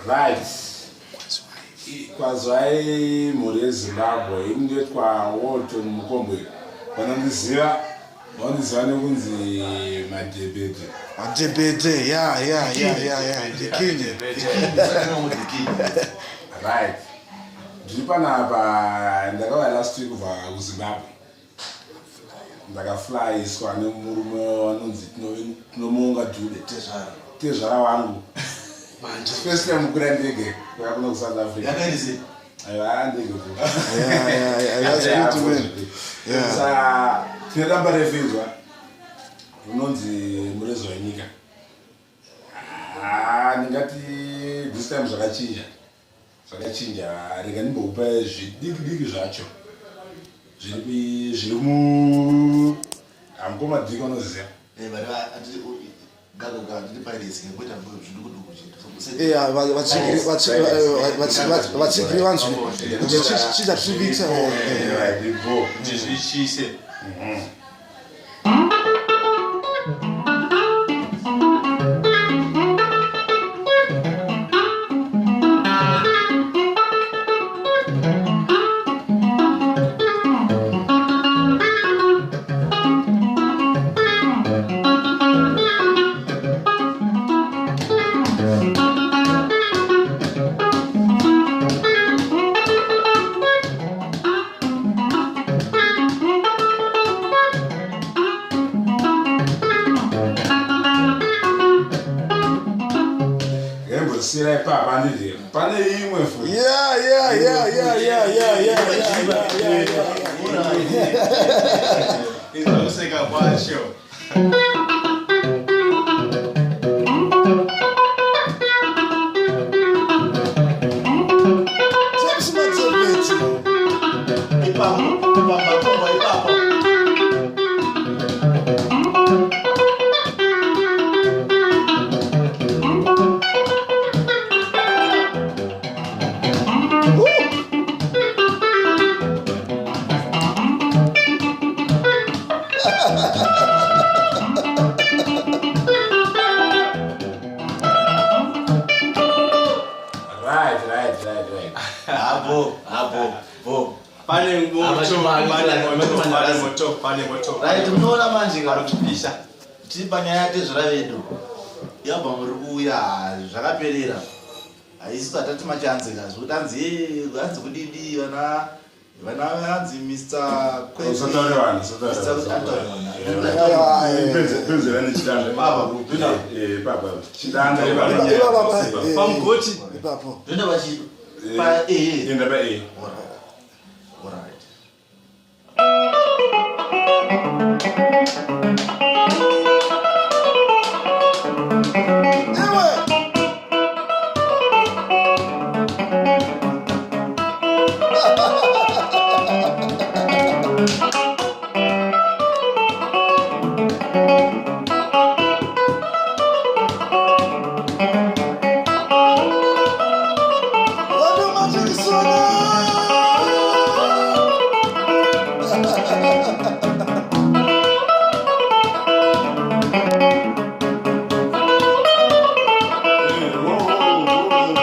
Right. Kwazwai mhuri yeZimbabwe ingetwa Walton Mukombwe. Vanondiziva nekunzi Madebede. Madebede, yeah. The king. Right. Ndiri panapa ndakauya last week kubva kuZimbabwe. Ndakaflyiswa nemurume wanonzi tinomuunga Jude tezvara wangu. First time mukwira ndege kuya kuno kuSouth Africa. Aiwa ndege ku. That's good to win. Saka tine damba refinzwa rinonzi mureza wenyika. Ndingati this time zvakachinja. Rega ndimbokupa zvidiki zvacho. Zviri mu amukoma diki unoziva. Vatsigiri vanzwi kuti chizatibikisa chise. Sira papa ndiri. Pane imwe fu. Yeah. Izoseka kwacho. Right. Pane moto. Right, unoona manje karokupisha. Tiri panyaya tezvara vedu. Yabva muri kuuya zvakaperera. Haisi tatati machanzika zvekuti hanzi kudidi vana hanzi Mr. Kwezi. Pamugoti. Ipapo. Ndoenda vachi pa A. Enda pa A. Alright.